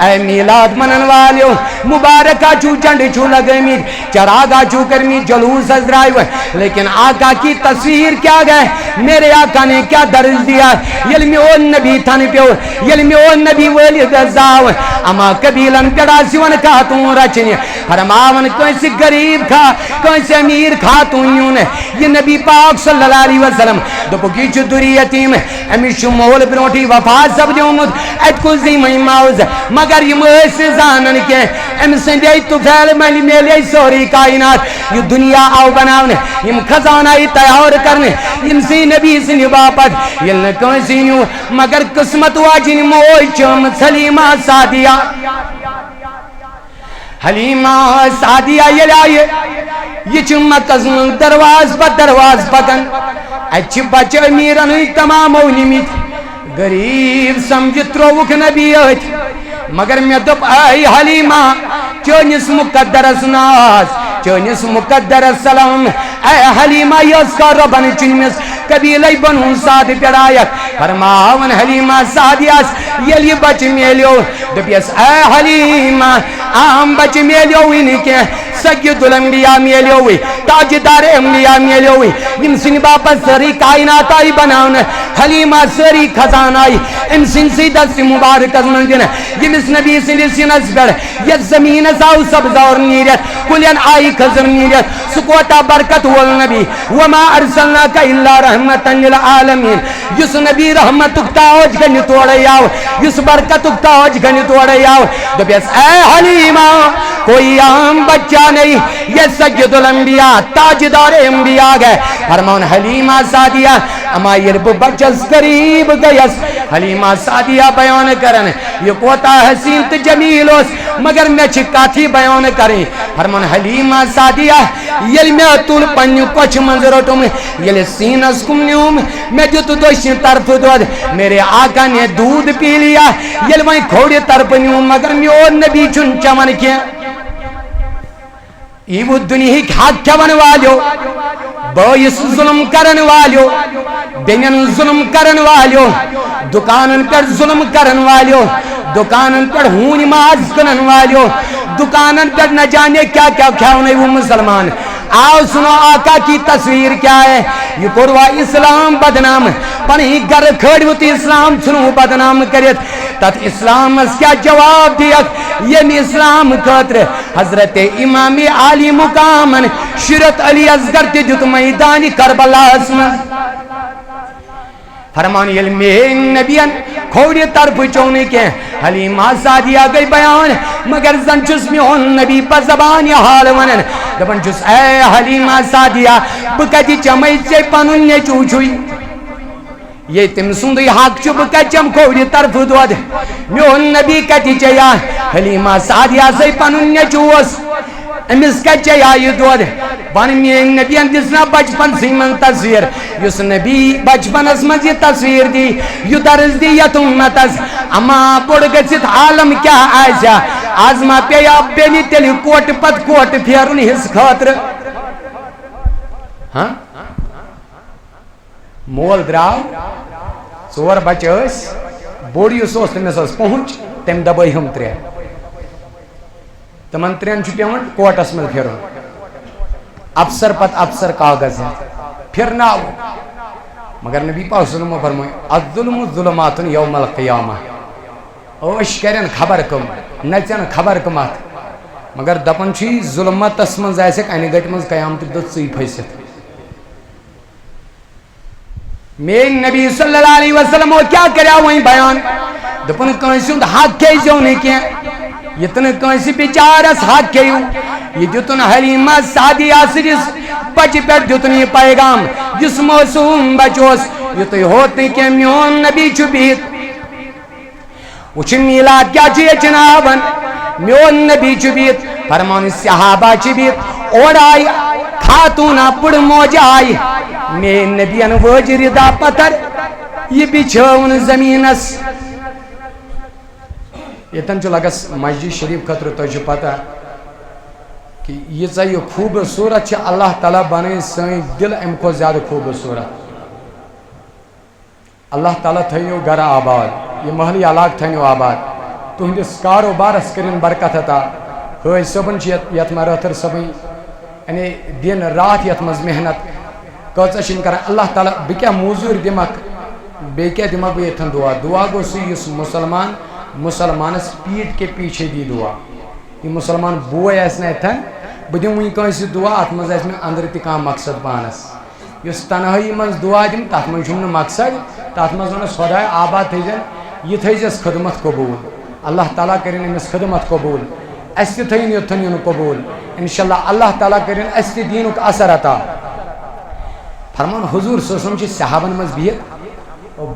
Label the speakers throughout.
Speaker 1: اے میلاد منن والیو مبارکہ چو چنڈ چو لگمی چراغا چو کرمی جلوس از درائیو لیکن آقا کی تصویر کیا گئے میرے آقا نے کیا درج دیا یلمی اون نبی تھن پیو یلمی اون نبی ولی دزاو اما قبیلن پیڑا سیون کھاتون رچنی فرماون کوئی سی غریب کھا کوئی سی امیر کھاتون یون یہ نبی پاک صلی اللہ علیہ وسلم دپو کی چو دوری یتیم امی شمول بروٹی وفات سب دیومد ایت کو زیمہ ماؤز مگر یہ محسی زانن کے ام سندی تو فیل ملی میلی سوری کائنات یہ دنیا آو بناونے یہ خزانہ تیار کرنے یہ سی نبی سی باپت یہ لکن سی نیو مگر قسمت واجن موئی چمت حلیمہ سعدیہ حلیمہ سعدیہ یہ لائے یہ چمت ازم درواز پر درواز پکن اچھ بچہ امیرن تمام اونیمیت غریب سمجھ تروک نبی آت مگر میں دب آئی حلیمہ چونس مقدر ناز چونس مقدر سلام اے حلیمہ یس کا ربن چنمس قبیلہ بنو سعد پیڑایت فرماون حلیمہ سعدیاس یلی بچ میلیو دبیس اے حلیمہ آم بچ میلیو انکے سید الانبیاء میلیوی تاجدار انبیاء میلیوی یم سن باپا سری کائنات آئی بناون حلیمہ سری خزان آئی ام سن سی دست مبارک از منجن یم اس نبی سن سنس پر یہ زمین ساو سبزور نیرت کلین آئی خزر نیرت سکوتا برکت والنبی وما ارسلناک الا رحمتا للعالمین یس نبی رحمت اکتاوج گنی توڑے آو یس برکت اکتاوج گنی توڑے آو دبیس اے حلیمہ کوئی عام بچہ نہیں یہ سید الانبیاء تاجدار انبیاء گئے فرمان حلیمہ سعدیہ اما یہ بچس قریب گئیس حلیمہ سعدیہ بیان کرن یہ کوتا حسین تو جمیل اس مگر میں چکاتی بیان کریں فرمان حلیمہ سعدیہ یل میں طول پنیو کچھ منظرٹوں میں یل سینس کم نیوم میں جو تو دوشن طرف دود میرے آقا نے دودھ پی لیا یل وہیں کھوڑی طرف نیوم مگر میں اور نبی چن چمن کیا ایو دنیا کی حق کون والیو بایس ظلم کرن والیو بینن ظلم کرن والیو دکانن پر ظلم کرن والیو دکانن پر ہونی ماز کرن والیو دکانن پر نہ جانے کیا کیا کھاؤنے وہ مسلمان آؤ سنو آقا کی تصویر کیا ہے یہ قروا اسلام بدنام پنہی گر کھڑ ہوتی اسلام سنو بدنام کریت تت اسلام اس کیا جواب دیت یہ اسلام خاطر حضرت امام علی مقامن شرط علی ازگر تجت میدانی کربلا اسم فرمان علمی نبیان کھوڑی طرف چونے کے حلیمہ سعدیہ گئی بیان مگر زنچس میں ہون نبی پر زبانی حال ونن دبن جس اے حلیمہ سعدیہ بکتی چمئی سے پنن نے چوچوئی یہ تم سندی حق چو بکچم کھوڑی طرف دود میں ہون نبی کتی چیا حلیمہ سعدیہ سے پنن نے چوس امس کچھ آئی دود بان میں نبیان دسنا بچپن سی من تصویر یس نبی بچپن اس من یہ تصویر دی یو درز دی یت امتس اما بڑ گژھت عالم کیا آئیسا آزما پیا بینی تیلی کوٹ پت کوٹ پھیرن ہس خاطر ہاں مول دراو ژور بچہ اس بوڑ یس اوس تمس اس پہنچ تم دبائی ہم ترے تمن ترین چھ پیون کوٹس من پھرن افسر پت افسر کاغذ ہے پھرنا مگر نبی پاک صلی اللہ علیہ وسلم فرمائے الظلم ظلمات یوم القیامہ اوش کرن خبر کم نچن خبر کمات مگر دپن چھ ظلمت اسمن ایسے کہنے گٹ من قیامت دت سی پھست میں نبی صلی اللہ علیہ وسلم کیا کریا وہیں بیان دپن کنسی حق کے جو نہیں کیا یتن کنسی بیچارس حق کیو یہ دیتن حلیمہ سعدیہ سرس بچ پر دیتن یہ پیغام جس موسوم بچوس یہ تو ہوتے کہ میون نبی چبیت وچھ میلاد کیا چیئے جنابن میون نبی چبیت فرمان صحابہ چبیت اور آئی خاتونہ پڑ موج آئی میں نبیان وجر دا پتر یہ بچھون زمینس یتن چو لگس مسجد شریف خطر تو جو پتا کہ یہ چاہیے خوبصورت چھ اللہ تعالیٰ بنے سائیں دل ام کو زیادہ خوبصورت اللہ تعالیٰ تھینیو گھر آباد یہ محلی علاق تھینیو آباد تہندس کاروبارس کرن برکت عطا حٲج صٲبن چھِ یتھ ما رٲتھر صٲبٕنۍ یعنی دن رات یتھ منٛز محنت کۭژاہ چھِ یِم کران اللہ تعالیٰ بہٕ کیٛاہ موٚزوٗرۍ دِمکھ بیٚیہِ کیٛاہ دِمکھ بہٕ ییٚتھن دعا گوٚو سُہ یُس مسلمانس پیٖٹھ کے پیچھے دی دعا یہِ مسلمان بوے آسہِ نہ ییٚتھن بہٕ دِمہٕ وٕنۍ کٲنٛسہِ دعا اتھ منٛز آسہِ مےٚ أنٛدرٕ تہِ کانٛہہ مقصد پانس یُس تنہٲیی منٛز دعا دِمہٕ تتھ منٛز چھُم نہٕ مقصد تتھ منٛز ونس خۄداے آباد تھٲیزٮ۪ن یہِ تھٲیزٮ۪س خدمت قبوٗل اللہ تعالیٰ کٔرِنۍ أمِس خدمت قبوٗل اَسہِ تہِ تھٲیِن یوٚتھن یُن قبوٗل انشاء اللہ تعالیٰ کٔرِنۍ اَسہِ تہِ دیٖنُک اثر عطا فرمان حضوٗر صلی اللہ علیہ وسلم چھِ صحابن منٛز بِہِتھ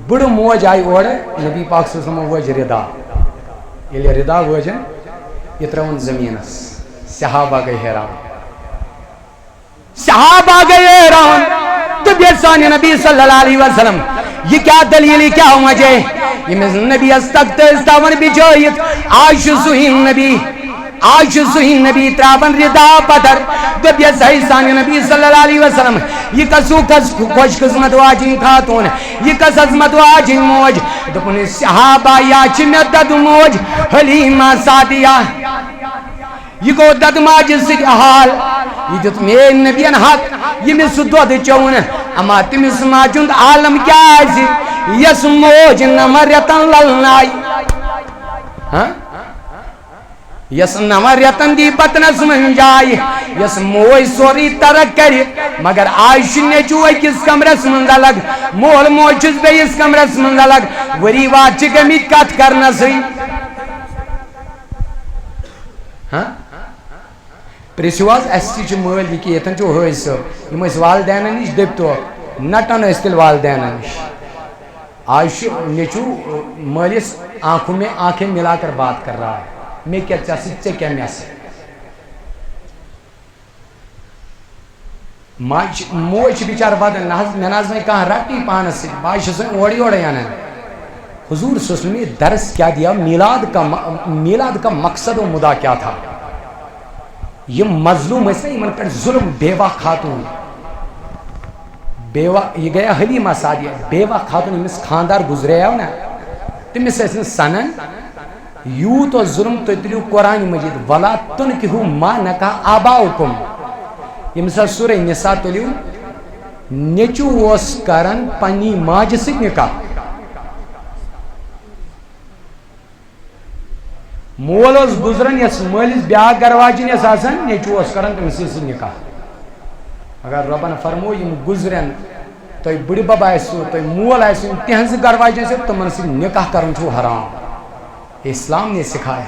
Speaker 1: بٔڑٕ موج آیہِ اورٕ نبی پاک صلی اللہ علیہ وسلم وٲج رِدا ییٚلہِ رِدا وٲجن یہِ ترٛٲوُن زٔمیٖنس صحابہ گٔے حیران دُپیس سانہِ نبی صلی اللہ علیہ وسلم یہ کیا دلیل یہ کیا وجہ ییٚمِس نبیس تخت ٲسۍ تھاوان بِچھٲیِتھ آز چھُ سُہ نبی ترٛاوان رِدا پتھر دُپیس ہے سانہِ نبی صلی اللہ علیہ وسلم یہ کسو خوش قسمت واجِنۍ خاتوٗن یہ کس عظمت واجِنۍ موج دوٚپُن صحابہ یا چھِ مےٚ دۄدٕ موج حلیٖمہ سعدیہ یہ گو دد ماجہِ سۭتۍ حال یہ دیُت میٲنۍ نبین حق ییٚمِس سُہ دۄد چوٚون اما تٔمِس ماجہِ ہُنٛد عالم کیٛاہ آسہِ یۄس موج نَمن رٮ۪تن للنایہِ یۄس نَمن رٮ۪تن دی بطنس منٛز جاے یۄس موج سورُے ترک کرِ مگر آز چھُ نیٚچوٗ أکِس کمرس منٛز الگ مول موج چھُس بیٚیِس کمرس منٛز الگ ؤری واد چھِ گٔمٕتۍ کتھ کرنسٕے پرٛژھِو حظ اَسہِ تہِ چھِ مٲلۍ یہِ کہِ ییٚتٮ۪ن چھُ حٲج صٲب یِم ٲسۍ والدینن نِش دٔپۍتوکھ نٹن ٲسۍ تیٚلہِ والدینن نِش آز چھُ نیٚچوٗ مٲلِس آنکھوں میں آنکھیں ملا کر بات کر رہا ہے مےٚ کیٛاہ ژےٚ سۭتۍ ژےٚ کیٛاہ مےٚ سۭتۍ موج چھِ بِچار ودان نہ حظ مےٚ نہ حظ وۄنۍ کانٛہہ رٹی پانس سۭتۍ بہٕ حظ چھُس وۄنۍ اورٕ یورے انان حضور صلی اللہ علیہ وسلم نے درس کیا دیا میلاد کا مقصد و مدعا کیا تھا یہ مظلوم ٲسۍ نہ یِمن پٮ۪ٹھ ظلم بیوہ خاتون بیوہ یہ گیا حلیٖمہ سعدیہ بیوہ خاتون ییٚمِس خاندار گُزریو نا تٔمِس ٲسۍ نہٕ سنان یوٗت اوس ظلم تُہۍ تُلِو قرآنِ مجیٖد ولا تُنکِحوٗ ما نکح آباؤکُم ییٚمِس حظ سورہ نساء تُلِو نیٚچوٗ اوس کران پننہِ ماجہِ سۭتۍ نکاح مول اوس گُزران یس مٲلِس بیاکھ گرواجِن ٲس آسان نیٚچوٗ اوس کران تٔمسٕے سۭتۍ نکاح اگر رۄبن فرمو یِم گُزرن تۄہہِ بٕڈِبب آسِوٕ تۄہہِ مول آسِوٕ تِہنٛزٕ گرواجہِ آسِو تِمن سۭتۍ نکاح کرُن چھُو حرام اسلام نے سکھایا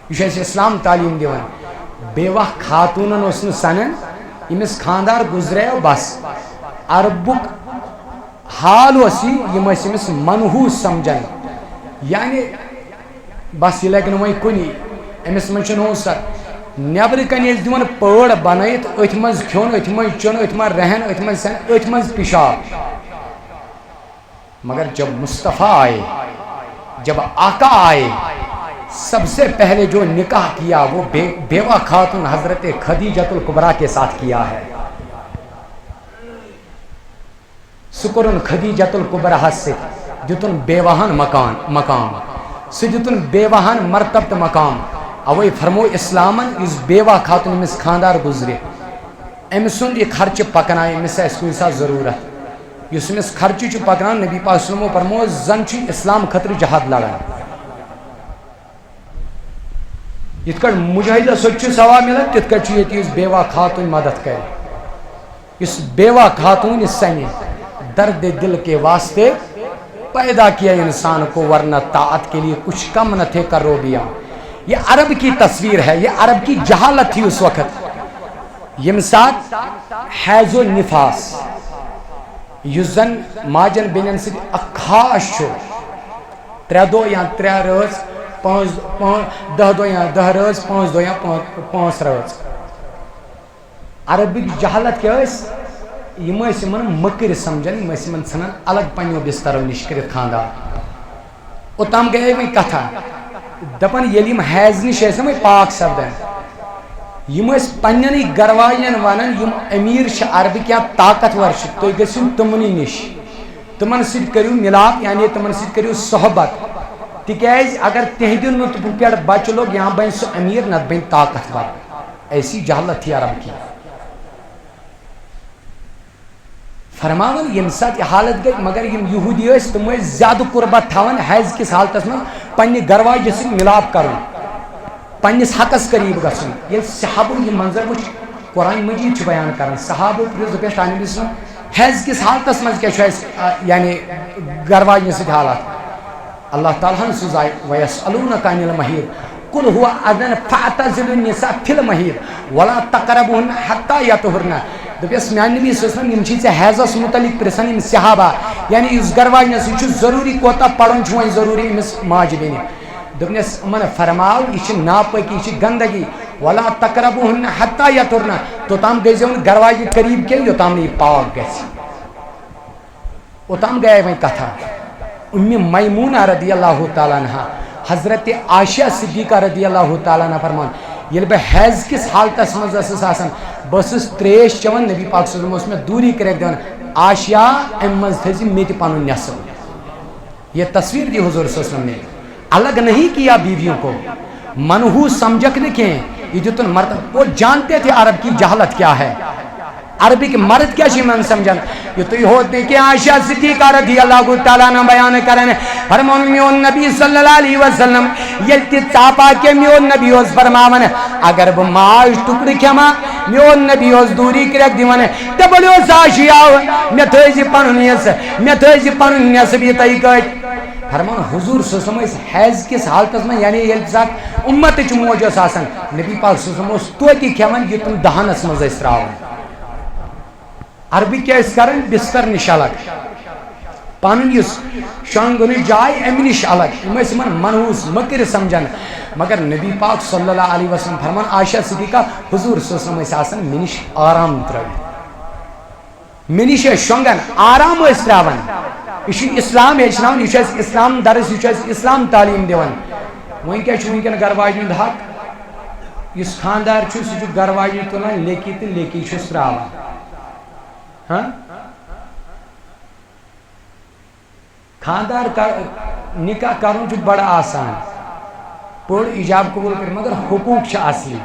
Speaker 1: یہ چھُ اَسہِ اسلام تعلیٖم دِوان بیوہ خاتوٗنن اوس نہٕ سنان ییٚمِس خاندار گُزریو بس عربُک حال اوس یہِ یِم ٲسۍ أمِس منحوٗس سمجھان یعنی بس یہ لگہِ نہٕ وۄنۍ کُنی أمِس منٛز چھُنہٕ حوصر نیبرٕ کنہِ ٲسۍ دِوان پٲڑ بنٲیِتھ أتھۍ منٛز کھیوٚن أتھۍ منٛز چیوٚن أتھۍ منٛز رہن أتھۍ منٛز سٮ۪ن أتھۍ منٛز پِشاب مگر جب مصطفیٰ آئے جب آقا آئے سب سے پہلے جو نکاح کیا وہ بیوہ خاتون حضرت خدیجۃ الکبریٰ کے ساتھ کیا ہے سکرن خدیجۃ الکبریٰ سے دِتُن بیوہن مقام سُہ دِتُن بیوہن مرتبہ مقام اوے فرمو اسلامن یُس بیوہ خاتون أمِس خاندار گُزرِ أمۍ سُنٛد یہِ خرچہٕ پکنایہِ أمِس آسہِ کُنہِ ساتہٕ ضروٗرت یُس أمِس خرچہٕ چھُ پکناوان نبی پاک صلی اللہ علیہ وسلمو فرمو زن چھُ اسلام خٲطرٕ جہاد لڑان یِتھ کٲٹھۍ مجاہدس سۭتۍ چھُ ثواب مِلان تِتھ کٲٹھۍ چھُ ییٚتہِ یُس بیوہ خاتون مدد کرِ یُس بیوہ خاتون سنہِ درد دل کے واسطے پیدا کیا انسان کو ورنہ طاعت کے لیے کچھ کم نہ تھے کرو بیاں یہ عرب کی تصویر ہے یہ عرب کی جہالت تھی اس وقت یم ساتھ حیض و نفاس یُس زن ماجن بیٚنٮ۪ن سۭتۍ اکھ خاص چھُ 3 دۄہ یا 3 رٲژ 10 دۄہ یا 10 رٲژ 5 دۄہ یا 5 رٲژ عربٕکۍ جہالت کیٛاہ ٲسۍ یِم ٲسۍ یِمن مٔکٕرۍ سمجھان یِم ٲسۍ یِمن ژھٕنان الگ پننیو بسترو نِش کٔرِتھ خاندار اوٚتام گٔیے وۄنۍ کتھا دپان ییٚلہِ یِم حیض نِش ٲسۍ نہ وۄنۍ پاک سپدان یِم ٲسۍ پننٮ۪نٕے گرواجٮ۪ن ونان یِم أمیٖر چھِ عربٕکۍ یا طاقتور چھِ تُہۍ گٔژھِو تِمنٕے نِش تِمن سۭتۍ کٔرِو مِلاپ یعنی تِمن سۭتۍ کٔرِو صحبت تکیاز اگر تہندِ نطفہ پہ بچہ لوگ یہاں بن سو امیر نت بن طاقتور. ایسی جہالت تھی عرب کی. فرماون یم سات یہ حالت گئی مگر یم یہودی اس تم زیادہ قربت تھاون حیض کس حالتس من پنہ گرواج سۭتۍ ملاپ کرن پنس حقس قریب گژھن. ییٚلہِ صحابن یہ منظر وچھ قرآن مجید چھ بیان کران صحابو پرٛژھ دوٚپیس نبی صلی حیض کس حالتس من کیا چھُ یعنی گرواج سۭتۍ حالات. اللہ تعالیٰ ہن سوزائے وَيَسْأَلُونَكَ عَنِ الْمَحِيضِ قُلْ هُوَ أَذًى فَاعْتَزِلُوا النِّسَاءَ فِي الْمَحِيضِ وَلَا تَقْرَبُوهُنَّ حَتَّى يَطْهُرْنَ. دپیس میانہ نبی صلی اللہ علیہ وسلم یم چھ ژےٚ حیضس متعلق پرژھان یم صحابہ یعنی اس گرواج یہ چھ ضروری کوتاہ پڑھن چھ وۄنۍ ضروری امس ماجہِ بیٚنہِ. دوٚپنس یِمن فرماو یہ چھ ناپٲکی یہ چھ گندگی وَلَا تَقْرَبُوهُنَّ حَتَّى يَطْهُرْنَ توٚتام گٔژھۍزیو نہٕ گرواجہِ قریب کینٛہہ یوٚتام نہٕ یہِ پاک گژھِ. اوٚتام گٔیے وۄنۍ کتھا. میمونہ رضی اللہ تعالیٰ عنہ حضرت عائشہ صدیقہ رضی اللہ تعالیٰ عنہ فرمان یل بہ حیض کس حالتس مز آسان بس تریش چون نبی پاک صلی اللہ علیہ وسلم دوری کرک دان عائشہ ام مز تھزی میت پن نصب. یہ تصویر دی حضور صلی اللہ علیہ وسلم نے الگ نہیں کیا بیویوں کو منحوس سمجھک نہ کہ یہ دتن مرد وہ جانتے تھے عرب کی جہالت کیا ہے عربی کے مرد کیا من سمجھن یہ تو ہوتے کہ عائشہ صدیقہ رضی اللہ تعالیٰ عنہ بیان کرن فرمان میون نبی صلی اللہ علیہ وسلم یلتی چاپا کے میون نبی اس فرماون اگر بہ ماج ٹکڑ کھما میون نبی اس دوری کرک دیون تے بولیو عائشہ مے تھیزی پنن نسب یہ تئی کٹ. فرمان حضور صلی اللہ علیہ وسلم حیض کس حالتس میں یعنی یل سات امت چ موج اس آسان نبی پاک صلی اللہ علیہ وسلم اس توتی کھوان یہ تم دہنس مز اس تراون. عربی کیا اس کرن بستر نش الگ پن اس شانگن جائے ام نش الگ من منحوس مکر سمجھن مگر نبی پاک صلی اللہ علیہ وسلم فرمان عائشہ صدیقہ حضور صلی اللہ علیہ وسلم آسان منش آرام تر منش شونگن آرام اس تراون. یہ اسلام ہچن یہ اسلام درس یہ اسلام تعلیم دان. وۄنۍ کیٛاہ چھُ وٕنکٮ۪ن گرواجہِ ہُنٛد حق یُس خاندار چھُ سُہ چھُ گرواجہِ تُلان لیٚکہِ تہٕ لیٚکہِ چھُس ترٛاوان. ہاں خاندار نکاح کرن چھ بڑا آسان پوڑ ایجاب قبول کر مگر حقوق اصلی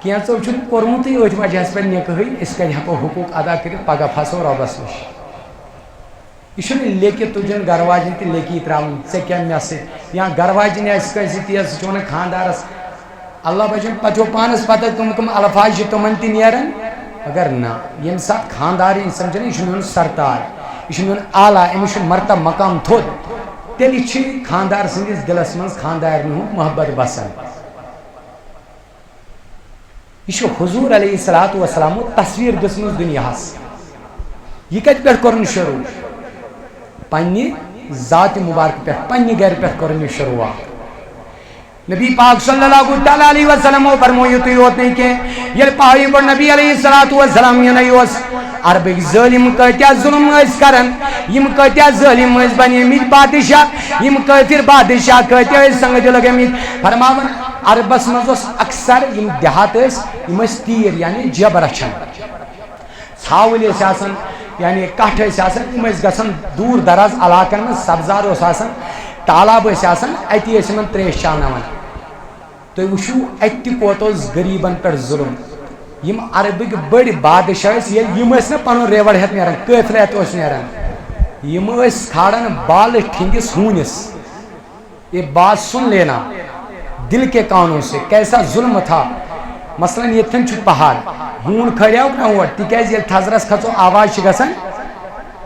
Speaker 1: کینچو کورمت ات وجہ پہ نکاح اس کن ہیکو حقوق ادا کر پگہ پھسو ربس نش. یہ لیکہ تجن گرواجن تہ لیکی تراؤن ے کیا مے سۭتۍ یا گرواجن آس کٲنٛسہِ تیز سُہ چھُ ونان خاندارس اللہ بچن پتہ پانس پتہ کم کم الفاظ چھِ تمن تہ نیران اگر نا یم سات خاندارین سمجھن یہ میون سرتار یہ میون اعلیٰ امس مرتب مقام تھوٚد تیٚلہِ چھِ خاندار سٕنٛدِس دلس منٛز خاندارن ہُنٛد محبت بسان. یہ چھُ حضور علیہ الصلوۃ والسلام تصویر دِژمٕژ دُنیاہس. یہ کتہِ پٮ۪ٹھ کوٚرُن شروع پننہِ ذات مبارک پٮ۪ٹھ پننہِ گرِ پٮ۪ٹھ کوٚرُن یہِ شروعات. نبی پاک صلی اللہ تعالیٰ علیہ وسلم فرمویو تو یوت نہیں کہ یل پائی بڑ نبی علیہ الصلوۃ والسلام یہ نیوس عربک ظالم کتیا ظلم اس کرن یم کتیا ظالم اس بنیمت بادشاہ یم کافر بادشاہ کتیا سنگ لگمت. فرماون عربس مز اکثر یم دیہات یم تیر یعنی جب رچھان ژھاوٕلۍ ٲسۍ آسان یعنی کٹھ ٲسۍ آسان یم گژھان دور دراز علاقن من سبزار اوس آسان تالاب ٲسۍ آسان اتی ٲسۍ یمن تریش چاوناوان. تُہۍ وٕچھِو اَتہِ کوت اوس غریٖبن پٮ۪ٹھ ظُلم. یم عربٕکۍ بٔڑۍ بادشاہ ٲسۍ ییٚلہِ یم ٲسۍ نہ پنُن ریوڑ ہٮ۪تھ نیران قٲفلہٕ ہٮ۪تھ اوس نیران یم ٲسۍ کھالان بالہٕ ٹھِنٛگِس ہوٗنِس یہ بات سن لینا دل کے کانوں سے کیسا ظلم تھا. مثلاً ییٚتٮ۪ن چھُ پہاڑ ہوٗن کھٲلیوکھ نہ اور تِکیٛازِ ییٚلہِ تھزرس کھژو آواز چھِ گژھان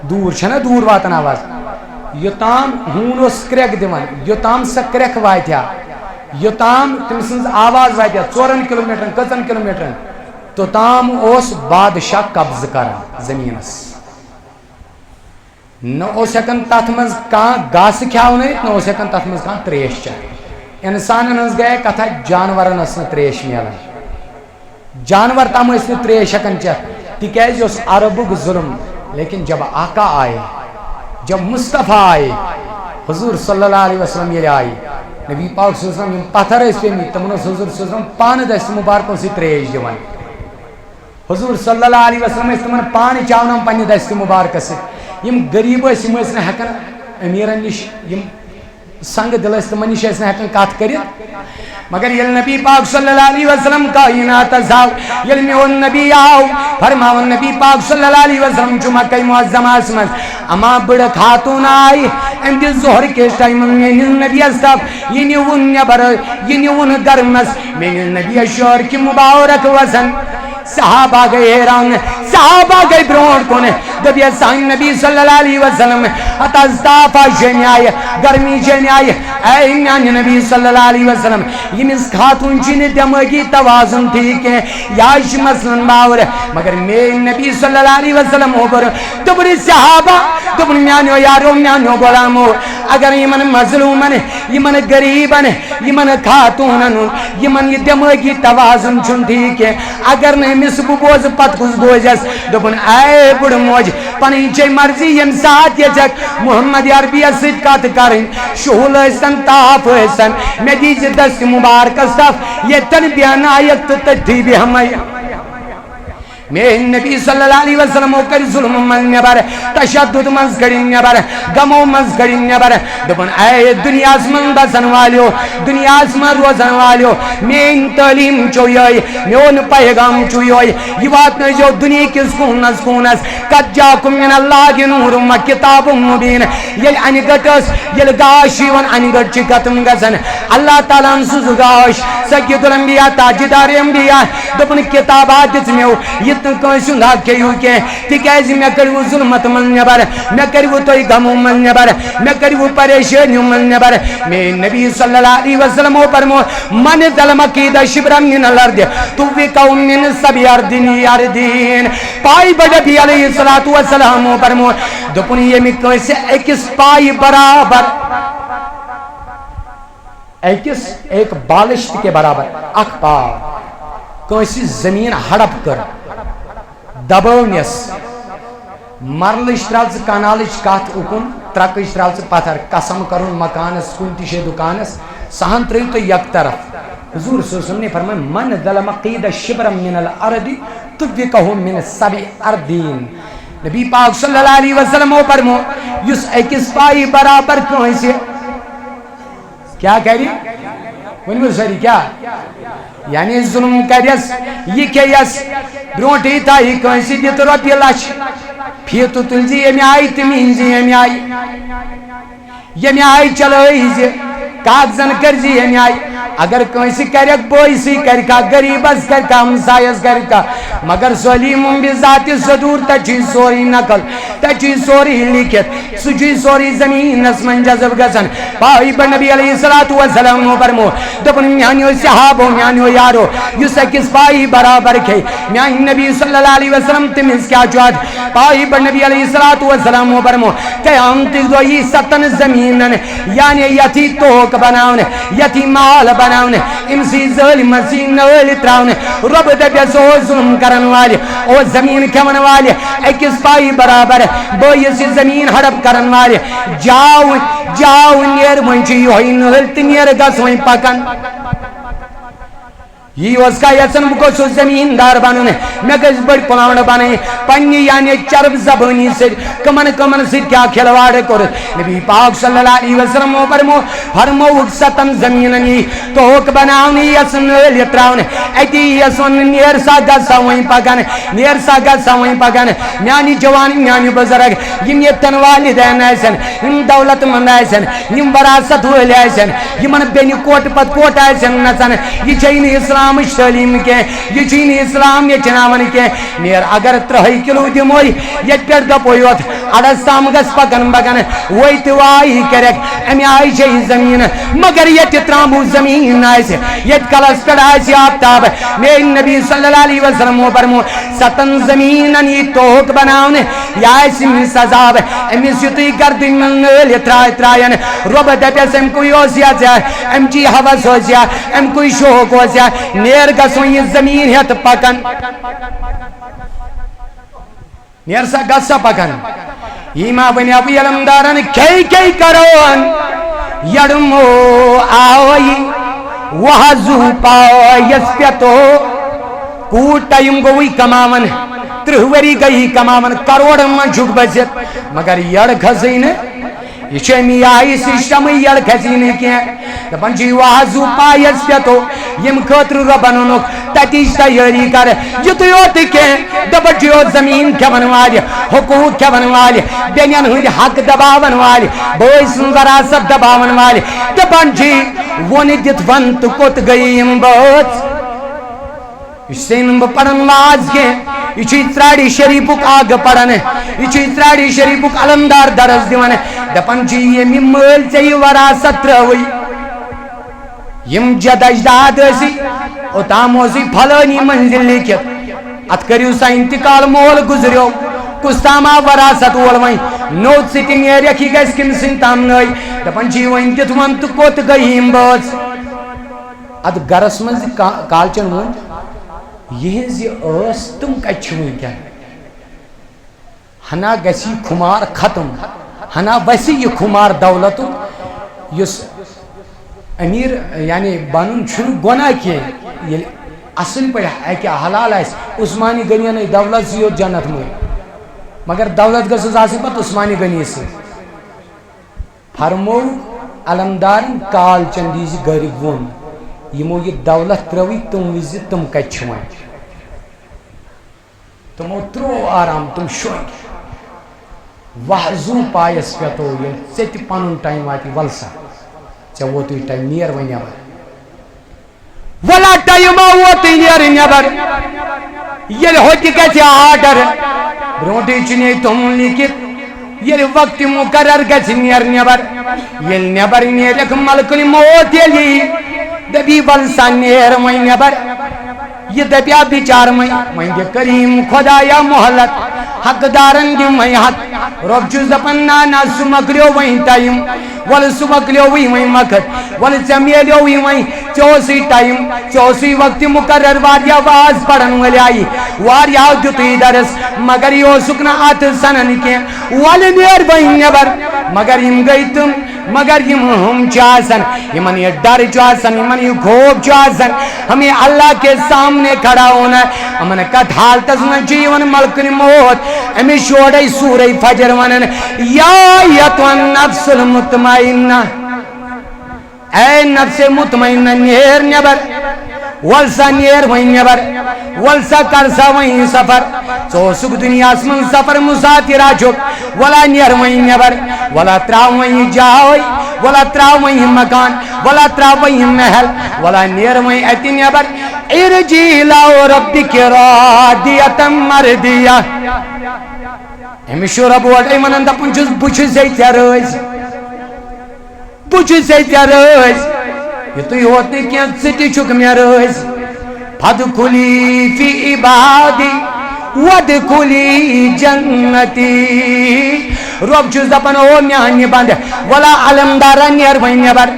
Speaker 1: دوٗر چھےٚ نہ دوٗر واتان آواز یوٚتام ہوٗن اوس کرٛٮ۪کھ دِوان یوٚتام سۄ کرٛٮ۪کھ واتہِ ہا یوٚتام تٔمۍ سٕنٛز آواز واتہِ ہا 4 کِلوٗمیٖٹرن کٔژن کِلوٗمیٖٹرن توٚتام اوس بادشاہ قبضہٕ کران زٔمیٖنس. نہ اوس ہٮ۪کان تتھ منٛز کانٛہہ گاسہٕ کھیٛاونٲیِتھ نہ اوس ہٮ۪کان تتھ منٛز کانٛہہ تریش چٮ۪تھ. انسانن ہٕنٛز گٔیے کتھا جانورن ٲس نہٕ تریش میلان جانور تام ٲسۍ نہٕ تریش ہٮ۪کان چٮ۪تھ تِکیٛازِ یہِ اوس عربُک ظُلم. لیکن جب آقا آئے جب مصطفیٰ آئے حضور صلی اللہ علیہ وسلم ییٚلہِ آئے نبی پاک صلی اللہ علیہ وسلم یم پتھر ٲسۍ پیٚمٕتۍ تمن اوس حضور صلی اللہ علیہ وسلم پانہٕ دستہِ مُبارکو سۭتۍ تریش دِوان. حضور صلی اللہ علیہ وسلم ٲسۍ تمن پانہٕ چاوناوان پننہِ دستہِ مُبارکس سۭتۍ. یم غریٖب ٲسۍ یم ٲسۍ نہٕ ہٮ۪کان امیٖرن نِش یم سنگ دل اس منش اس ہیکن کات کر مگر یل نبی پاک صلی اللہ علیہ وسلم کائنات ازاو یل میون نبی آو فرماون نبی پاک صلی اللہ علیہ وسلم چو مکہ معظمہ اسمت اما بڑ خاتون آئی ام دی ظہر کے ٹائم میں نبی استاف یہ نیون نبر یہ نیون گرمس میں نبی اشور کی مبارک وزن صحابہ گئے حیران صحابہ گئے برونٹ کونے دبی سائن نبی صلی اللہ علیہ وسلم اتازدافہ جنی آئے گرمی جنی آئے اے میان نبی صلی اللہ علیہ وسلم یہ مس خاتون چین دماغی توازن ٹھیک ہے یاش مثلا باور مگر میں نبی صلی اللہ علیہ وسلم اوپر دبری صحابہ دبر میانو یارو میانو غلامو اگر یہ من مظلومن یہ من غریبن یہ من خاتونن یہ من یہ دماغی توازن چون ٹھیک ہے اگر نہیں مس بوز پت کس بوزس دبن اے بڑ موج پنی چے مرضی یم ساتھ یہ جک محمد عربی اسد کات کرن شہول استن تاف استن میں دیج دست مبارک استف یہ تنبیہ نایت تتیبی ہمیں میں نبی صلی اللہ علیہ وسلم کر ظلم من نبر تشدد مز کرن نبر غمو مز کرن نبر دپن اے دنیا من بسن والیو دنیا من روزن والیو میں تعلیم چوئی میون پیغام چوئی یہ بات نہ جو دنیا کس کونس کونس قد جاکم من اللہ نور و کتاب مبین یل ان گٹس یل گاش ون ان گٹ چکتم گزن اللہ تعالی سوز گاش سید الانبیاء تاجدار انبیاء دپن کتابات دتمیو کنسن حق کیوں کہ تکیازی میں کرو ظلمت من نبر میں کرو توی غمو من نبر میں کرو پریشانی من نبر میں نبی صلی اللہ علیہ وسلم فرمو من ظلم قید شبرا من الارض توفقو من سبی اردین اردین پائی بڑی علیہ السلام فرمو دپنی یہ میں کیسے ایکس پائی برابر ایک بالشت کے برابر اک پا کیسی زمین ہڑپ کر دبونیس مرلش ترالس کانالش کات اکن ترکش ترالس پتھر قسم کرن مکانس کن تشے دکانس سہن تریو تو یک طرف حضور صلی اللہ علیہ وسلم نے فرمایا من ظلم قید شبرا من الارض تبقہ من سبع اردین نبی پاک صلی اللہ علیہ وسلم فرمو یس ایکس پائی برابر کیسے کیا کہہ رہی ونیو سری کیا یعنی ظلم کریس یہ کیس برونٹی تاہی کنسی دیت ربی لچ پھیتو تلزی یمی آئی تمینزی یمی آئی چلوئی زی کاغذن کرزی یمی آئی اگر کنسی کرک بویسی کرکا گریبس کرکا ہمسایس کرکا مگر سلیم بذات صدور تچی سوری نقل تچی سوری لکھت سچی سوری زمین اسمن جذب گسن پائی بر نبی علیہ السلام فرمو دپن میانیو صحابو میانیو یارو یس کس پائی برابر کھے میانی نبی صلی اللہ علیہ وسلم تمس کیا جواد پائی بر نبی علیہ السلام فرمو قیامت دوئی ستن زمینن یعنی یتی توک بناون یتی مال بناون امسی ظلم سی نول تراون رب دبیا سو ظلم کرن والی او زمین کھون والی ایکس پائی برابر بویسی زمین ہڑپ کرن والی جاؤ نیر منچی ہوئی نول تنیر گس ہوئی پکن یہ اس کا یسن بکو سو زمیندار بننے میں گز بڑ پلاؤن بنے پنی یعنی چرب زبانی سے کمن سے کیا کھلواڑ کر نبی پاک صلی اللہ علیہ وسلم فرمو ستن زمیننی توک بناونی یسن لیتراؤن ایتی یسن نیر سا گسا ہوئی پکن میانی جوانی میانی بزرگ یم یتن والدین ایسن یم دولت مند ایسن یم وراثت ہوئی ایسن یمن بینی کوٹ پت کوٹ ایسن نسن یہ چین اسلام تعلیم کے یہ چین اسلام یہ چناون کے نیر اگر 3 کلو دموئی یہ پیڑ دپویوت اڑستام گس پکن بگن وہی توائی کرک امی آئی چاہی زمین مگر یہ ترامو زمین آئیسے یہ کلس پیڑ آئیسی آفتاب میں نبی صلی اللہ علیہ وسلم فرمو ستن زمینن یہ توک بناؤن یا ایسی من سزاب امی سیتی گردن من لیترائن رب دپیس ام کوئی اوزیا جائے ام جی حوث ہو جائے ام کوئی شوق ہو جائے نیر گسوں یہ زمین ہے تو پکن نیر سا گسا پکن ایما بنی ابو علمدارن کئی کرون یڑمو آوئی وحضو پایس پیتو کوٹایم گوئی کماون 30 وری گئی کماون کروڑ من جھک بچت مگر یڑ کھسین یہ چمی آئی سشتم یڑ کھسی کی دپان جی وازو پایس پیتو یم خاطر ربن اونک تتیج تیاری کر یتھ یوت کی دپان جی زمین کھیون والے حقوق کھیون والے بینین ہند حق دباون والے بھائی سن وراثت دباون والے دپان جی ون دت ون تو کوت گئی یم بات یہ پڑھن واز کی تراڑی شریفک آگ پڑھان یہ تراڑی شریفک علمدار درس دان دپان جی یم مل ے وراثت تروی یم جد اجداد سی اوتام پھلانی منزل لکھت ات کرو سا انتقال مول گزریو کس تام آو وراثت وول وی نوت سی نیرک یہ گھس کم سن تام نئی دپان جی ون دت ون تو کوت گئی یم بات ات گرس من کالچن ون یہ تم کت ونکن ہنا گسی کھمار ختم ہنا وسی یہ کھمار دولت اس امیر یعنی بنن گناہ کی اصل پہ اکہ حلال آس عثمانی غنی دولت سی یوت جنت مل مگر دولت گھس آس پتہ عثمانی غنی سی فرمو علمدار کال چندی گھر ون یمو یہ دولت تروی تم وز تم کت ون تمو ترو آرام تم شوک وحزو پایس پیتو ژے تہ پنن ٹائم واتی ولسا ژے ووتُے ٹائم نیر وۄنۍ نٮ۪بر ولا ٹائم ووتُے نیر نٮ۪بر ییٚلہِ ہوٚتہِ گژھِ آرڈر برونٛٹھٕے چھُنی تِم لیٖکھِتھ ییٚلہِ وقتِ مُقرر گژھِ نیر نٮ۪بر ییٚلہِ نٮ۪بر نیرٮ۪کھ ملکُل موت ییٚلہِ یی دپی ولسا نیر وۄنۍ نٮ۪بر یہ دپیا بچار وۄنۍ دِ کریم خدایا مہلت حقدارن دِ وۄنۍ حق رۄب چھُس دپان نا نا سُہ مۄکلیو وۄنۍ ٹایم ول سُہ مۄکلیوٕے وۄنۍ مکھت ول ژےٚ میلیوٕے وۄنۍ ژےٚ اوسُے ٹایم ژےٚ اوسُے وقتِ مقرر واریاہ واز پرن وٲلۍ آیہِ واریاہو دیُتُے درس مگر یہِ اوسُکھ نہٕ اتھ سنان کینٛہہ ول نیر وۄنۍ نٮ۪بر مگر یم گٔے تِم مگر یم ہم چھِ آسان یمن یہ ڈر چھُ آسان یمن یہ خوف چھُ آسان ہمیں اللہ کے سامنے کھڑا ہونا امن کتھ حالتس من چھُ یِوان ملکن موت امس چھُ سورہ فجر ونان یا ایتھا النفس المطمئنہ اے نفس مطمئنہ نیر نٮ۪بر ولسا نیر وۄنۍ نٮ۪بر ولسا کر سا وۄنۍ سفر ژٕ اوسُکھ دُنیاہس منٛز سفر مُسافِرا چھُکھ ولا نیر وۄنۍ نٮ۪بر ولا تراو وۄنۍ یہِ جاے ولا تراو وۄنۍ یہِ مکان ولا تراو وۄنۍ یہِ محل ولا نیر وۄنۍ اتہِ نٮ۪بر ارجعی الی ربک راضیۃ مرضیہ أمس چھُ رب اورے ونان دپان چھُس بہٕ چھُس ژےٚ رٲضۍ بہٕ چھُس ژےٚ رٲضۍ یُتُے ہوت نہٕ کینٛہہ ژٕ تہِ چھُکھ مےٚ رٲضۍ فادخلی فی عبادی وادخلی جنتی رب چھُس دپان او میانہِ بنٛد ولا علمدارا نیر وۄنۍ نٮ۪بر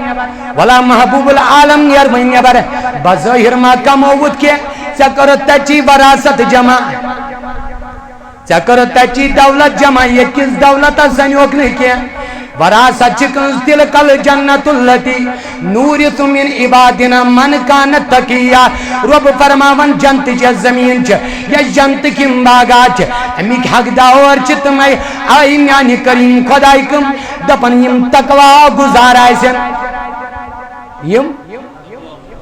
Speaker 1: ولا محبوب العالم نیر وۄنۍ نٮ۪بر بظٲہر ما کمووُتھ کینٛہہ ژےٚ کٔرٕتھ تَتچی وراثت جمع ژےٚ کٔرٕتھ تَتچی دولت جمع ییٚتہِ کِس دولتس زنیوکھ نہٕ کینٛہہ وراثت چھِ کٲنٛسہِ تِلکَ الجنت التی نورث من عبادنا من کان تقیہ رب فرماوان جنتٕچ یۄس زمیٖن چھِ یۄس جنتٕکۍ یِم باغات چھِ اَمِکۍ حقدار چھِ تِمے آیہِ میانہِ کریم خۄداے کٕم دپان یِم تقوا گُزار آسن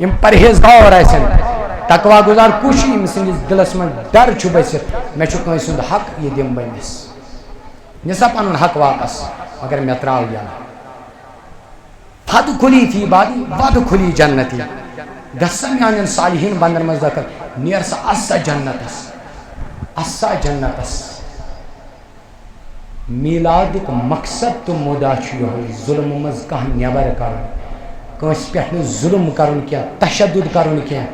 Speaker 1: یِم پرہیزگار آسن تقوا گزار کُس چھُ ییٚمہِ سٕنٛدِس دِلس منٛز ڈر چھُ بٔسِتھ مےٚ چھُ کٲنٛسہِ ہُنٛد حق یہِ دِمہٕ بہٕ أمِس نِسا پنُن حق واپس مگر مےٚ تراو یَلہٕ فادخلی فی عبادی وادخلی جنتی گژھ سا میانٮ۪ن صالحیٖن بنٛدن منٛز دٲخل نیر سا اَس سا جنتس میٖلادُک مقصد تہٕ مُدا چھُ یِہوے ظُلمہٕ منٛز کانٛہہ نٮ۪بر کَرُن کٲنٛسہِ پٮ۪ٹھ نہٕ ظُلم کَرُن کینٛہہ تشدُد کَرُن کینٛہہ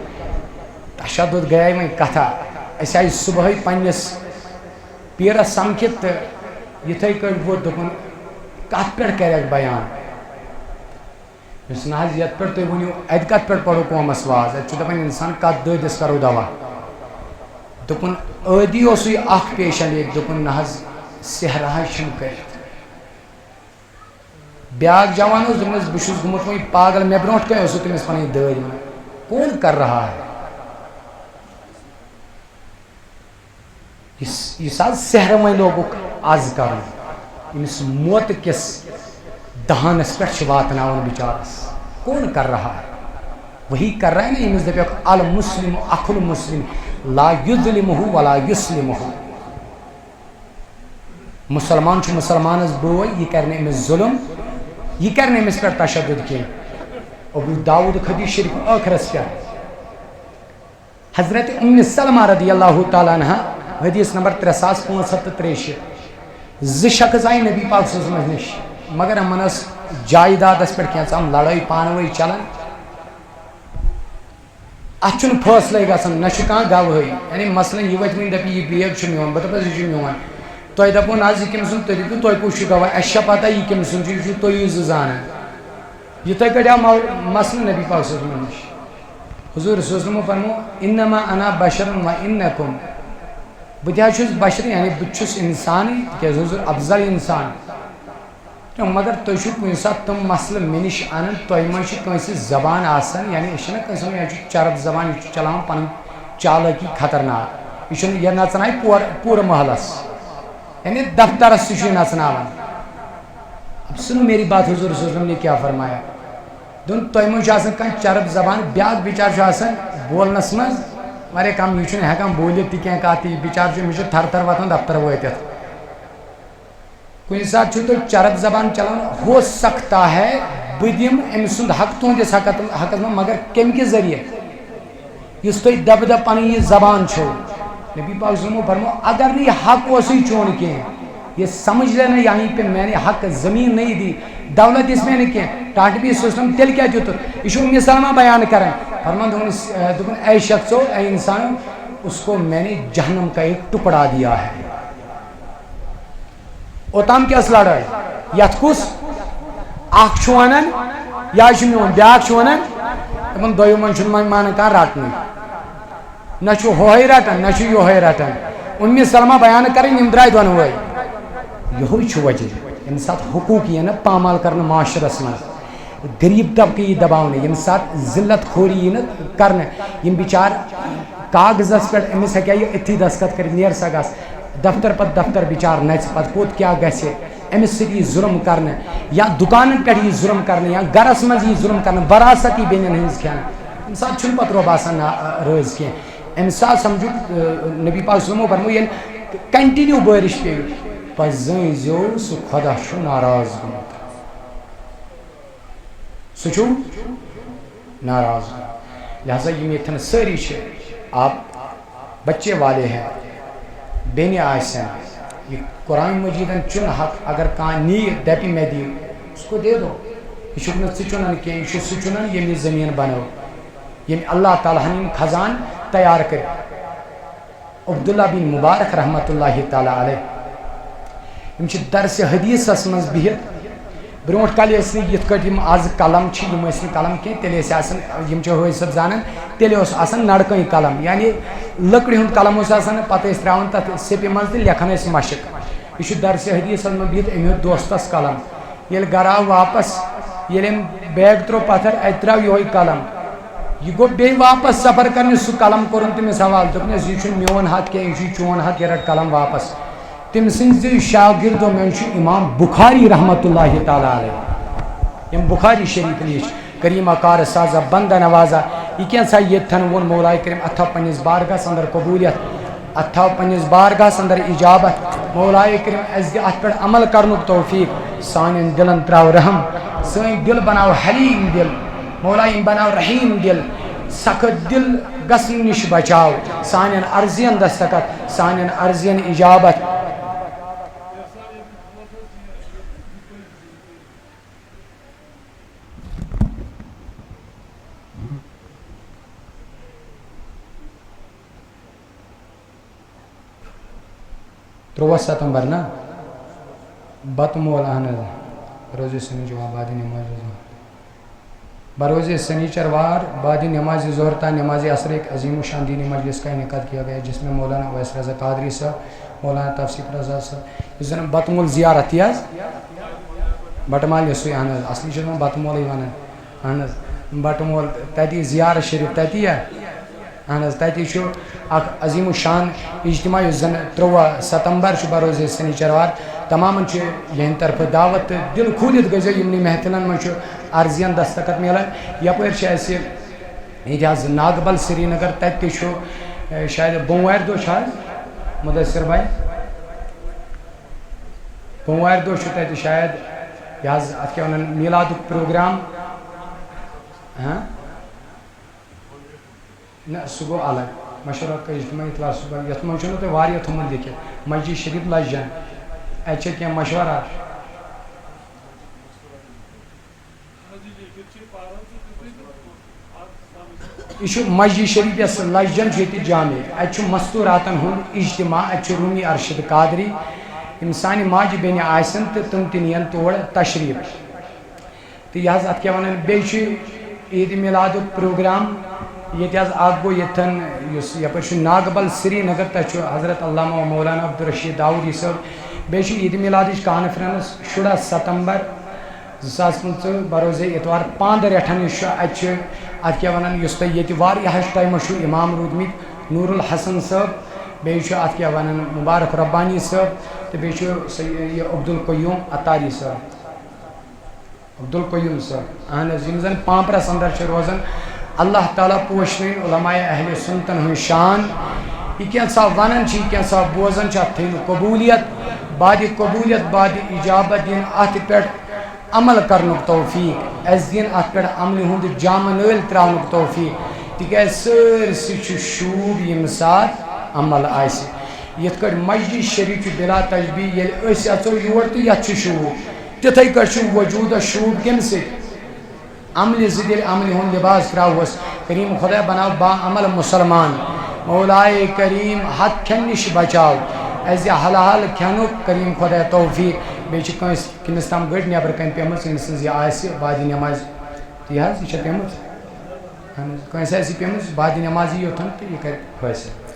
Speaker 1: تشدُد گٔیے وۄنۍ کتھا أسۍ آیہِ صُبحٲے پنٛنِس پیٖرس سمکھِتھ تہٕ یِتھَے کٔنۍ ووت دوٚپُن کتھ پٮ۪ٹھ کَریکھ بیان یُس نہ حظ یتھ پٮ۪ٹھ تُہۍ ؤنِو اَتہِ کتھ پٮ۪ٹھ پرو قومس واز اَتہِ چھُ دپان اِنسان کتھ دٲدِس کرو دوا دوٚپُن عٲدی اوسُے اکھ پیشنٹ ییٚتہِ دوٚپُن نہ حظ سحر حظ چھُم کٔرِتھ بیٛاکھ جوان اوس دوٚپنَس بہٕ چھُس گوٚمُت وۄنۍ پاگل مےٚ برونٛٹھ کَنۍ اوسُکھ تٔمِس پنٕنۍ دٲدۍ ونان کون کر رہا ہے یُس حظ سحر وۄنۍ لوگُکھ آز کرُن أمِس موتہٕ کِس دہانس پہ واتناون بچارس کون کر رہا ہے وہی کر رہا ہے نا یمس دپیک المسلم اخو المسلم لا یظلمہ ولا یسلمہ مسلمان چھ مسلمانس بوے یہ کرنے امس ظلم یہ کرنے امس پہ تشدد کی ابو داود حدیث شریف آخرس پہ حضرت ام سلمہ رضی اللہ تعالیٰ عنہ حدیث نمبر 3563 ز شخص آئی نبی پاک صلی اللہ علیہ وسلم نش مگر ہمن جائیدادس پہ کم لڑائی پانوئی چلان ات فیصلے گھن نہ گواہی یعنی مثلاً یہ وت ون دپی یہ بیگ میون بہ دپس یہ میون تہ دپو نا یہ کم سن تھی دپو تہ کس گواہ اس پتہ یہ کم سن یہ تھی زانان یتھے کٹھ آو مسئلہ نبی پاک صلی اللہ علیہ وسلم نش حضور صلی اللہ علیہ وسلم فرمو انما انا بشر و انکم بہ تہ بشر یعنی بہس انسان تیز حضور افضل انسان مگر تھی کن سات تم مسئلہ مے نش ان تہ مجھ کنس زبان آسان یعنی یہ کنس یہ چرب زبان یہ چلان پن چالکی خطرناک یہ نژن پورے محلس یعنی دفترس تہ نژناوان اب سنو میری بات حضور صلی اللہ علیہ وسلم نے کیا فرمایا دون تہ مجھ کھانا چرب زبان بیاکھ بچار بولنس من واریاہ کم یہ ہیکان بولت تہ کینٛہہ کتھ بچار مجھ تھر تھر واتان دفتر وٲتِتھ کُنہِ ساتہٕ چھُو تۄہہِ چرب زبان چلان ہو سکتا ہے بہٕ دِمہٕ أمۍ سُنٛد حق تُہنٛدِس حقس منٛز مگر کمہِ کہِ ذٔریعہٕ یُس تۄہہِ دبہٕ دب پنٕنۍ یہِ زبان چھو نبی پاک صلی اللہ علیہ وسلم فرمو اگر نہٕ یہِ حق اوسُے چون کینٛہہ یہ سمجھ لینا یہیں پہ میں نے حق زمین نہیں دی دولت اس میں نے کیا ٹاٹبی سوچنا تیل کیا جو تو ایشو ام سلمہ بیان کریں فرمان دون اے شخصو اے انسانو اس کو میں نے جہنم کا ایک ٹکڑا دیا ہے اوتام کیا لڑائی یت کس اخ چھوانن یا میون بیاکھ چھوانن تمن دویو من چھن مان کان رٹن نہ چھو ہوے رٹن نہ چھو یوہے رٹن ام سلمہ بیان کریں یم درائے دونوے یہ وجہ یم سات حقوق یہ نا پامال کرنا معاشرس من غریب طبقہ یہ دباؤ یم سات ذلت خوری یہ کرنا یم بچار کاغذس پہ امس ہیکیا یہ اتھی دستخط کر نیر سا گس دفتر پت دفتر بچار نچ پت کوت کیا گھے امس سی یہ ظلم کرنا یا دکان پہ یہ ظلم کرنا یا گرس مز یہ ظلم کرنا وراثتی بینن ہز کھانا ام سات چھن پت روب آسان رز کی ام سات سمجھو نبی پاک صلی اللہ علیہ وسلم فرمو یہ کنٹینیو بارش پہ پس زن زیو سو خدا چھو ناراض گمت سو چھو ناراض لہذا یہ میتھن ساری چھے آپ بچے والے ہیں بینی آسن یہ قرآن مجیدن چن حق اگر کان نیر دیپی میں دی اس کو دے دو یہ شکنت سے چنن کی یہ شو چنن یہ زمین بنو یہ اللہ تعالیٰ ہنین خزان تیار کر عبداللہ بن مبارک رحمت اللہ تعالیٰ علیہ یم درس حدیث مز بہت برونٹ کال یت کٹ آز قلم قلم کی تیل حسب زانن تیل نڑکیں قلم یعنی لکڑ ہند قلم پتہ تراؤن تک سیپہ مز لکھان مشق یہ درس حدیث مز بہت ام دوستس قلم یل گر آو واپس یل بیگ ترو پتھر ات تراو یہ قلم یہ گو بی واپس سفر کرنے سہ قلم کورن تمس حوالہ دپنس یہ میون حق کی یہ چون حق یہ رٹ قلم واپس تم سنز شاگردوں میں امام بخاری رحمت اللہ تعالیٰ علیہ یم بخاری شریف نیچ کریمہ کار سازہ بندہ نوازہ یہ کیا سا یہ تھن ون مولا کریم اتھا پنیز بارگاہ اندر قبولیت اتھا پنیز بارگاہ اندر اجابت مولا کریم از ات پر عمل کرن توفیق سان دلن تراو رحم سان دل بناو حلیم دل مولا بناو رحیم دل سخت دل گسن نش بچاو سان عرضین دستخط سان عرضین اجابت ترٛوُہ ستمبر نا بتہٕ مول اہن روزِ سنیچر بادِ نماز بروز سنیچر وار بعد نماز ظہر تا نماز عصر ایک عظیم و شان دینی مجلس کا انعقاد کیا گیا جس میں مولانا اویس رضا قادری صاحب مولانا تفسیر رضا صاحب اس دن بتہٕ مول زیارت تھی بٹہٕ مال یسوے اہن اصلی چھُ بتہٕ مولٕے ونان اہن بٹہٕ مول تتی زیارت شریف تتی اہن تتی چھُ اکھ عظیم و شان اجتماع یُس زن 13 ستمبر چھُ بروز سنیچر وار تمام یہ طرف دعوت دل کھولت گزو یمنی محفلن من عرضین دستخط ملان یپر یہ ناگبل سری نگر تت شاید بوموار دہ شاید مدثر بھائی بوموار دہ تت شاید یہ ات کیا ونان میلاد پروگرام نہ سہ گو الگ مشورہ کا اجتماعی اطلاع صبح یت من تھی واریاہ تھومت لکھت مسجد شریف لجن اتھ کی مشورات یہ مسجد شریف یس لجن یہ جامع ات مستوراتن ہند اجتماع ات رومی ارشد قادری یم سانہ ماجہ بینہ آسن تو تم تہ نین تور تشریف تو یہ ات کیا ونان بیٚیہِ عید میلاد پروگرام یہ اخ گو یتن یپر ناگبل سری نگر تک حضرت علامہ مولانا عبدالرشید داؤدی صاحب بیٚیہِ عید میلادچ کانفرنس 16 ستمبر 2015 بروز اتوار 5 ریٹھن ات کیا ونان اس تہ یہ واریاہس ٹائمس امام رودمت نور الحسن صاحب بیٚیہِ ات کیا ونان مبارک ربانی صاحب تو بیٚیہِ عبدالقیوم اتاری صاحب عبدالقیوم صاحب اہن حظ یم زن پامپرس اندر روزان اللہ تعالیٰ پوشن علماء اہل سنتن ہن شان یہ کینسا ونان کینسا بوزان ات تھین قبولیت بعد اجابت دین ات پہ عمل کرنک توفیق اس دین ات پہ عمل ہند جامہ نل تراونک توفیق تکیاز سرسی شوب یم سات عمل آس یت کٹ مسجد شریف بلا تجبیہ یل اس اچو یور تو یت شوب تتھے کٹ وجود شوب کم سی عمل ذل عمل ہند لباس تراوس کریم خدا بناو با عمل مسلمان مولائے کریم حد کھن نش بچاو از حلال کھنک کریم خدا توفیق بیچ کمس تام گڑ نبر کن پیمت سنس یہ آس بعد نماز یہ پیمت کنس آس پیمت بعد نماز یوتن تو یہ کر فیصلہ